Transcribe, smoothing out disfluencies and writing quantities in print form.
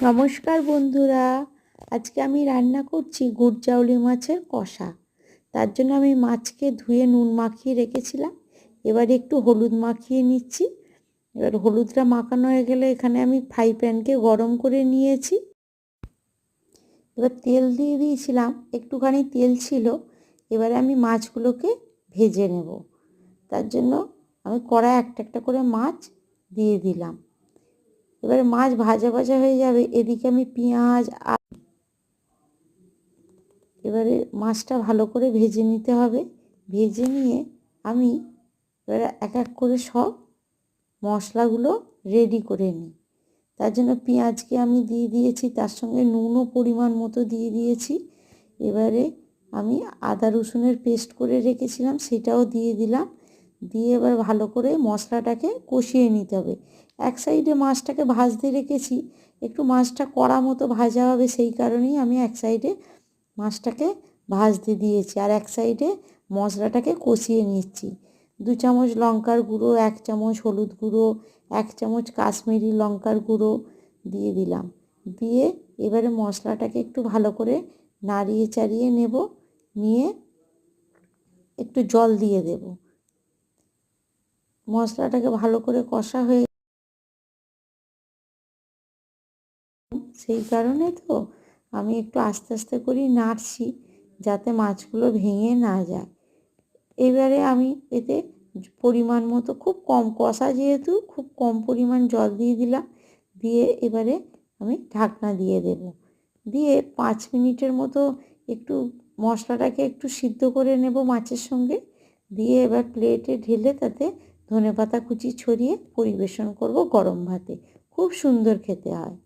নমস্কার বন্ধুরা, আজকে আমি রান্না করছি গুড়জাউলি মাছের কষা। তার জন্য আমি মাছকে ধুয়ে নুন মাখিয়ে রেখেছিলাম। এবার একটু হলুদ মাখিয়ে নিচ্ছি। এবার হলুদটা মাখানো হয়ে গেলে এখানে আমি ফ্রাই প্যানকে গরম করে নিয়েছি। এবার তেল দিয়ে দিয়েছিলাম, একটুখানি তেল ছিল। এবারে আমি মাছগুলোকে ভেজে নেব। তার জন্য আমি কড়ায় একটা একটা করে মাছ দিয়ে দিলাম। এবারে মাছ ভাজা ভাজা হয়ে যাবে, এদিকে আমি পেঁয়াজ এবারে মাছটা ভালো করে ভেজে নিতে হবে। ভেজে নিয়ে আমি এবারে এক এক করে সব মশলাগুলো রেডি করে নিই। তার জন্য পেঁয়াজকে আমি দিয়ে দিয়েছি, তার সঙ্গে নুনও পরিমাণ মতো দিয়ে দিয়েছি। এবারে আমি আদা রসুনের পেস্ট করে রেখেছিলাম, সেটাও দিয়ে দিলাম। দিয়ে এবার ভালো করে মশলাটাকে কষিয়ে নিতে হবে। এক সাইডে মাছটাকে ভাজতে রেখেছি, একটু মাছটা কড়া মতো ভাজা হবে, সেই কারণেই আমি এক সাইডে মাছটাকে ভাজতে দিয়েছি আর এক সাইডে মশলাটাকে কষিয়ে নিচ্ছি। 2 চামচ লঙ্কার গুঁড়ো, 1 চামচ হলুদ গুঁড়ো, 1 চামচ কাশ্মীরি লঙ্কার গুঁড়ো দিয়ে দিলাম। দিয়ে এবারে মশলাটাকে একটু ভালো করে নাড়িয়ে চাড়িয়ে নেব। নিয়ে একটু জল দিয়ে দেব। মশলাটাকে ভালো করে কষা হয়ে, সেই কারণে তো আমি একটু আস্তে আস্তে করেই নাড়ছি, যাতে মাছগুলো ভেঙে না যায়। এবারে আমি এতে পরিমাণ মতো, খুব কম কষা যেহেতু, খুব কম পরিমাণ জল দিয়ে দিলাম। দিয়ে এবারে আমি ঢাকনা দিয়ে দেব। দিয়ে 5 মিনিটের মতো একটু মশলাটাকে একটু সিদ্ধ করে নেব মাছের সঙ্গে। দিয়ে এবার প্লেটে ঢেলে তাতে ধনেপাতা কুচি ছড়িয়ে পরিবেশন করব গরম ভাতে। খুব সুন্দর খেতে হয়।